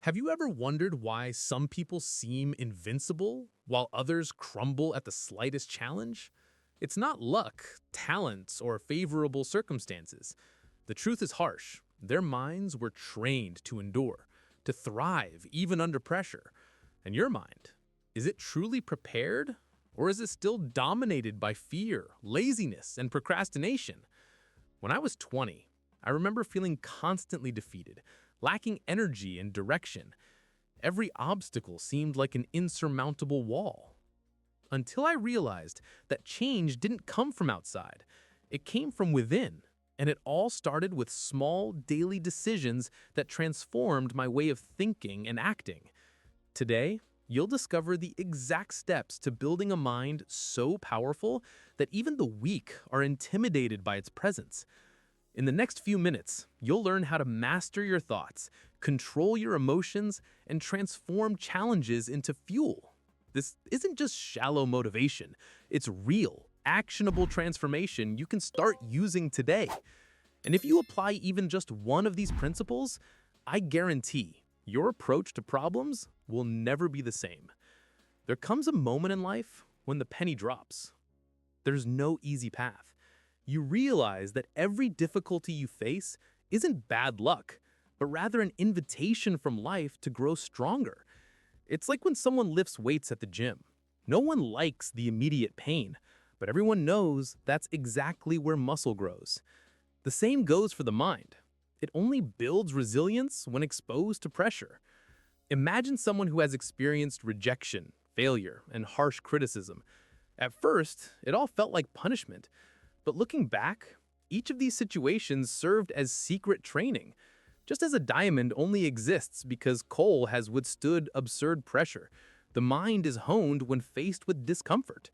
Have you ever wondered why some people seem invincible while others crumble at the slightest challenge? It's not luck, talents, or favorable circumstances. The truth is harsh. Their minds were trained to endure, to thrive even under pressure. And your mind, is it truly prepared? Or is it still dominated by fear, laziness, and procrastination? When I was 20, I remember feeling constantly defeated, lacking energy and direction. Every obstacle seemed like an insurmountable wall. Until I realized that change didn't come from outside, it came from within, and it all started with small daily decisions that transformed my way of thinking and acting. Today, you'll discover the exact steps to building a mind so powerful that even the weak are intimidated by its presence. In the next few minutes, you'll learn how to master your thoughts, control your emotions, and transform challenges into fuel. This isn't just shallow motivation, it's real, actionable transformation you can start using today. And if you apply even just one of these principles, I guarantee your approach to problems will never be the same. There comes a moment in life when the penny drops. There's no easy path. You realize that every difficulty you face isn't bad luck, but rather an invitation from life to grow stronger. It's like when someone lifts weights at the gym. No one likes the immediate pain, but everyone knows that's exactly where muscle grows. The same goes for the mind. It only builds resilience when exposed to pressure. Imagine someone who has experienced rejection, failure, and harsh criticism. At first, it all felt like punishment. But looking back, each of these situations served as secret training. Just as a diamond only exists because coal has withstood absurd pressure, the mind is honed when faced with discomfort.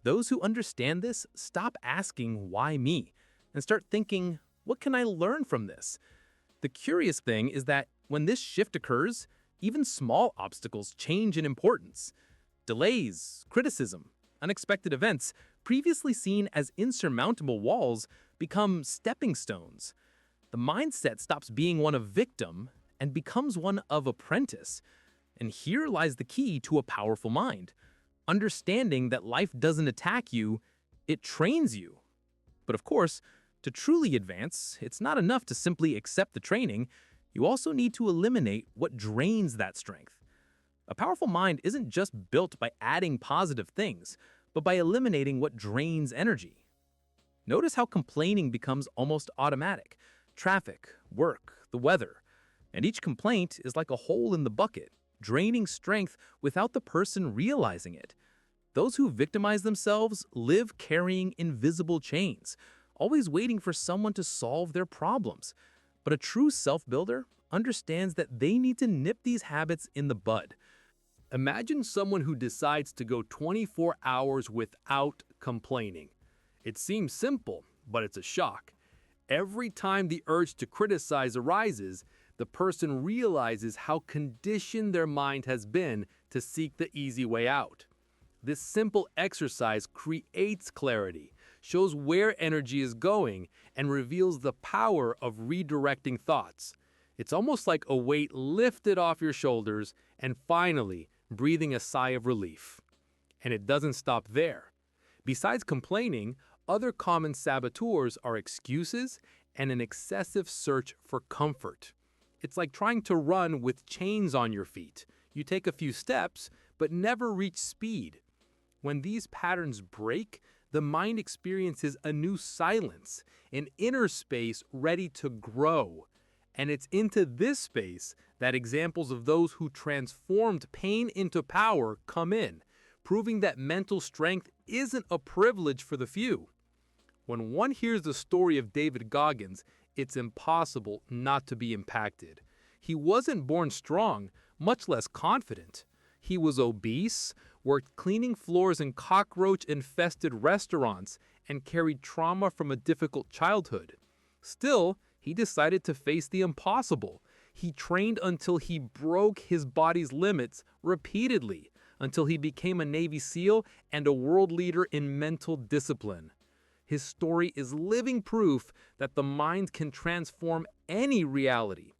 Those who understand this stop asking, "Why me?" and start thinking, "What can I learn from this?" The curious thing is that when this shift occurs, even small obstacles change in importance. Delays, criticism, unexpected events, previously seen as insurmountable walls, become stepping stones. The mindset stops being one of victim and becomes one of apprentice. And here lies the key to a powerful mind. Understanding that life doesn't attack you, it trains you. But of course, to truly advance, it's not enough to simply accept the training. You also need to eliminate what drains that strength. A powerful mind isn't just built by adding positive things, but by eliminating what drains energy. Notice how complaining becomes almost automatic. Traffic, work, the weather. And each complaint is like a hole in the bucket, draining strength without the person realizing it. Those who victimize themselves live carrying invisible chains, always waiting for someone to solve their problems. But a true self-builder understands that they need to nip these habits in the bud. Imagine someone who decides to go 24 hours without complaining. It seems simple, but it's a shock. Every time the urge to criticize arises, the person realizes how conditioned their mind has been to seek the easy way out. This simple exercise creates clarity, shows where energy is going, and reveals the power of redirecting thoughts. It's almost like a weight lifted off your shoulders and finally breathing a sigh of relief. And it doesn't stop there. Besides complaining, other common saboteurs are excuses and an excessive search for comfort. It's like trying to run with chains on your feet. You take a few steps, but never reach speed. When these patterns break, the mind experiences a new silence, an inner space ready to grow. And it's into this space that examples of those who transformed pain into power come in, proving that mental strength isn't a privilege for the few. When one hears the story of David Goggins, it's impossible not to be impacted. He wasn't born strong, much less confident. He was obese, worked cleaning floors in cockroach-infested restaurants, and carried trauma from a difficult childhood. Still, he decided to face the impossible. He trained until he broke his body's limits repeatedly, until he became a Navy SEAL and a world leader in mental discipline. His story is living proof that the mind can transform any reality.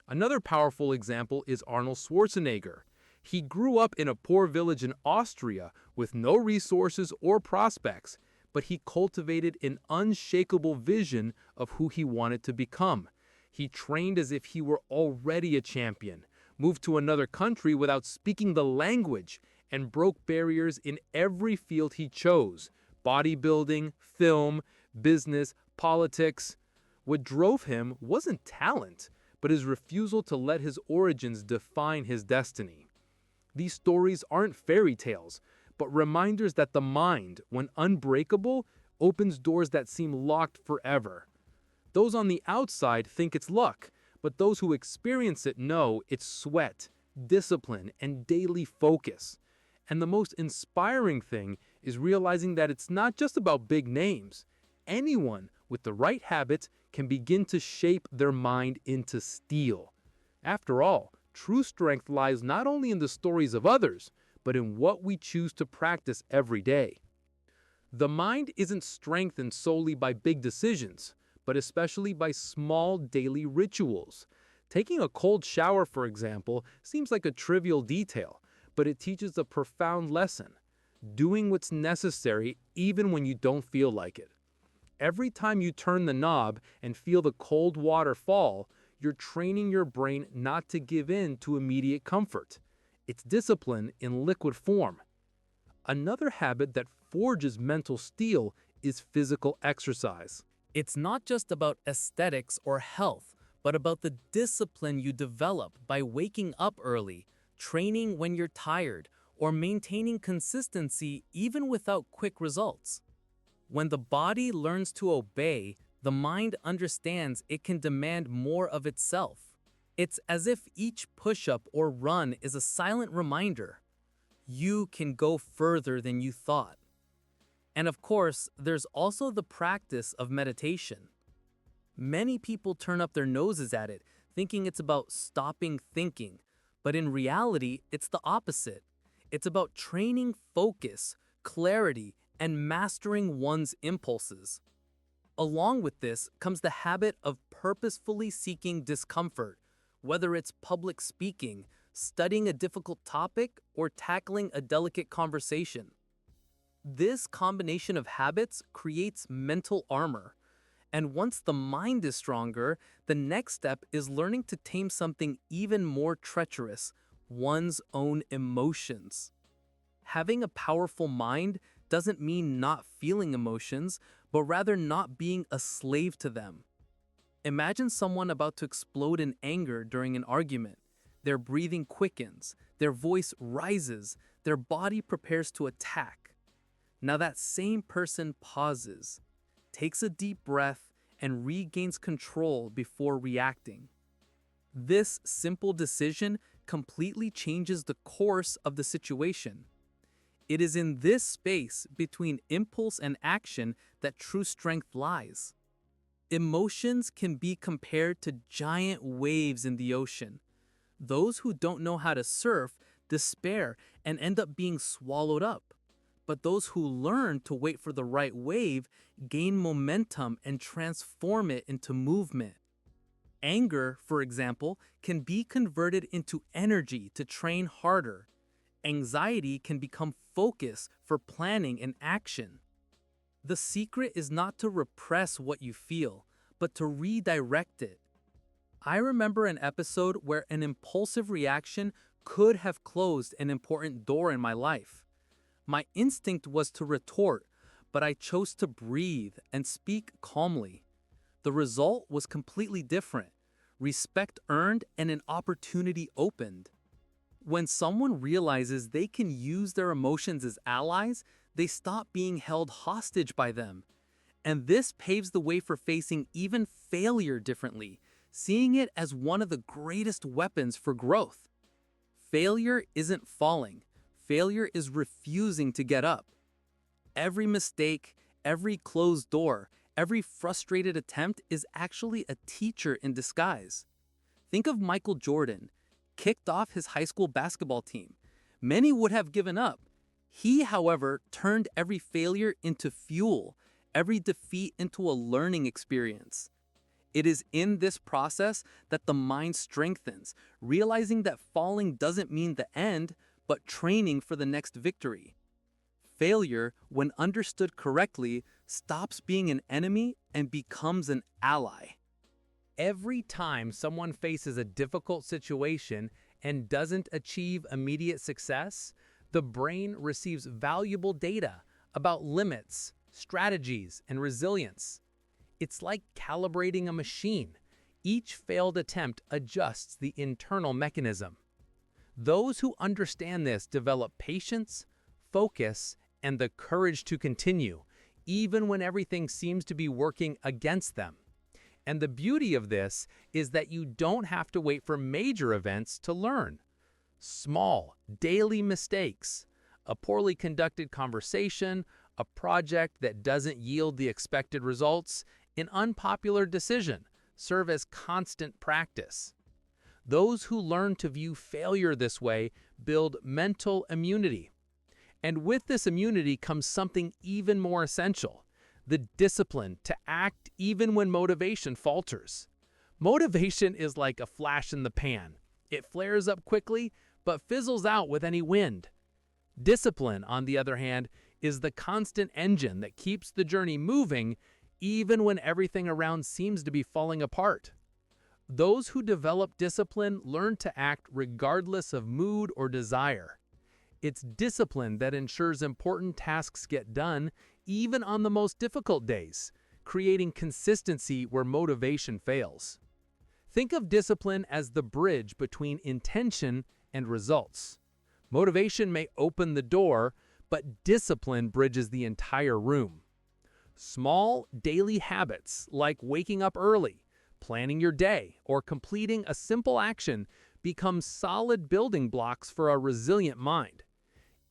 Another powerful example is Arnold Schwarzenegger. He grew up in a poor village in Austria with no resources or prospects, but he cultivated an unshakable vision of who he wanted to become. He trained as if he were already a champion, moved to another country without speaking the language, and broke barriers in every field he chose: bodybuilding, film, business, politics. What drove him wasn't talent, but his refusal to let his origins define his destiny. These stories aren't fairy tales, but reminders that the mind, when unbreakable, opens doors that seem locked forever. Those on the outside think it's luck, but those who experience it know it's sweat, discipline, and daily focus. And the most inspiring thing is realizing that it's not just about big names. Anyone with the right habits can begin to shape their mind into steel. After all, true strength lies not only in the stories of others, but in what we choose to practice every day. The mind isn't strengthened solely by big decisions, but especially by small daily rituals. Taking a cold shower, for example, seems like a trivial detail, but it teaches a profound lesson: doing what's necessary even when you don't feel like it. Every time you turn the knob and feel the cold water fall, you're training your brain not to give in to immediate comfort. It's discipline in liquid form. Another habit that forges mental steel is physical exercise. It's not just about aesthetics or health, but about the discipline you develop by waking up early, training when you're tired, or maintaining consistency even without quick results. When the body learns to obey, the mind understands it can demand more of itself. It's as if each push-up or run is a silent reminder: you can go further than you thought. And of course, there's also the practice of meditation. Many people turn up their noses at it, thinking it's about stopping thinking, but in reality, it's the opposite. It's about training focus, clarity, and mastering one's impulses. Along with this comes the habit of purposefully seeking discomfort, whether it's public speaking, studying a difficult topic, or tackling a delicate conversation. This combination of habits creates mental armor, and once the mind is stronger, the next step is learning to tame something even more treacherous: one's own emotions. Having a powerful mind doesn't mean not feeling emotions, but rather not being a slave to them. Imagine someone about to explode in anger during an argument. Their breathing quickens, their voice rises, their body prepares to attack. Now that same person pauses, takes a deep breath, and regains control before reacting. This simple decision completely changes the course of the situation. It is in this space between impulse and action that true strength lies. Emotions can be compared to giant waves in the ocean. Those who don't know how to surf despair and end up being swallowed up. But those who learn to wait for the right wave gain momentum and transform it into movement. Anger, for example, can be converted into energy to train harder. Anxiety can become focus for planning and action. The secret is not to repress what you feel, but to redirect it. I remember an episode where an impulsive reaction could have closed an important door in my life. My instinct was to retort, but I chose to breathe and speak calmly. The result was completely different: respect earned and an opportunity opened. When someone realizes they can use their emotions as allies, they stop being held hostage by them. And this paves the way for facing even failure differently, seeing it as one of the greatest weapons for growth. Failure isn't falling. Failure is refusing to get up. Every mistake, every closed door, every frustrated attempt is actually a teacher in disguise. Think of Michael Jordan, kicked off his high school basketball team. Many would have given up. He, however, turned every failure into fuel, every defeat into a learning experience. It is in this process that the mind strengthens, realizing that falling doesn't mean the end, but training for the next victory. Failure, when understood correctly, stops being an enemy and becomes an ally. Every time someone faces a difficult situation and doesn't achieve immediate success, the brain receives valuable data about limits, strategies, and resilience. It's like calibrating a machine. Each failed attempt adjusts the internal mechanism. Those who understand this develop patience, focus, and the courage to continue, even when everything seems to be working against them. And the beauty of this is that you don't have to wait for major events to learn. Small, daily mistakes, a poorly conducted conversation, a project that doesn't yield the expected results, an unpopular decision serve as constant practice. Those who learn to view failure this way build mental immunity. And with this immunity comes something even more essential: the discipline to act even when motivation falters. Motivation is like a flash in the pan. It flares up quickly, but fizzles out with any wind. Discipline, on the other hand, is the constant engine that keeps the journey moving even when everything around seems to be falling apart. Those who develop discipline learn to act regardless of mood or desire. It's discipline that ensures important tasks get done even on the most difficult days, creating consistency where motivation fails. Think of discipline as the bridge between intention and results. Motivation may open the door, but discipline bridges the entire room. Small daily habits like waking up early, planning your day, or completing a simple action become solid building blocks for a resilient mind.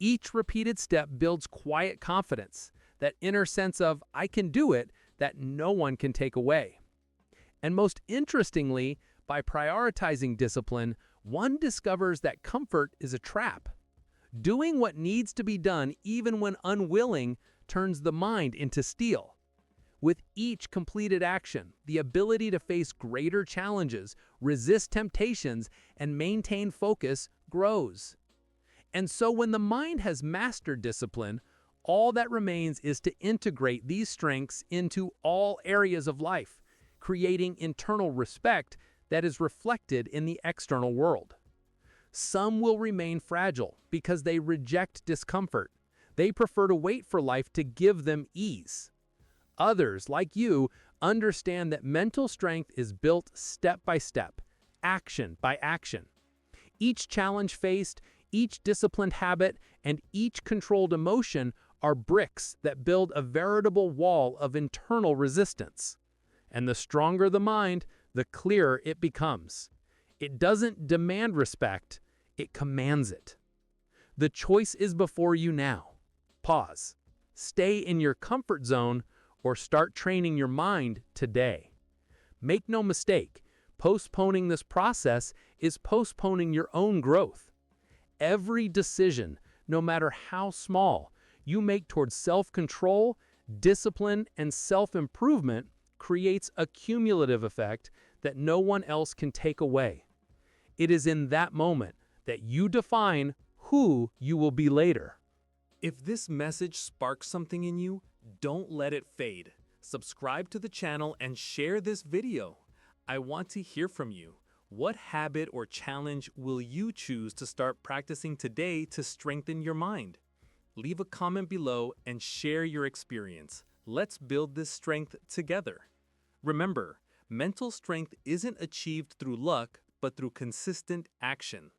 Each repeated step builds quiet confidence, that inner sense of "I can do it" that no one can take away. And most interestingly, by prioritizing discipline, one discovers that comfort is a trap. Doing what needs to be done even when unwilling turns the mind into steel. With each completed action, the ability to face greater challenges, resist temptations, and maintain focus grows. And so when the mind has mastered discipline, all that remains is to integrate these strengths into all areas of life, creating internal respect that is reflected in the external world. Some will remain fragile because they reject discomfort. They prefer to wait for life to give them ease. Others, like you, understand that mental strength is built step by step, action by action. Each challenge faced, each disciplined habit, and each controlled emotion are bricks that build a veritable wall of internal resistance. And the stronger the mind, the clearer it becomes. It doesn't demand respect, it commands it. The choice is before you now. Pause. Stay in your comfort zone or start training your mind today. Make no mistake, postponing this process is postponing your own growth. Every decision, no matter how small, you make towards self-control, discipline, and self-improvement creates a cumulative effect that no one else can take away. It is in that moment that you define who you will be later. If this message sparks something in you, don't let it fade. Subscribe to the channel and share this video. I want to hear from you. What habit or challenge will you choose to start practicing today to strengthen your mind? Leave a comment below and share your experience. Let's build this strength together. Remember, mental strength isn't achieved through luck, but through consistent action.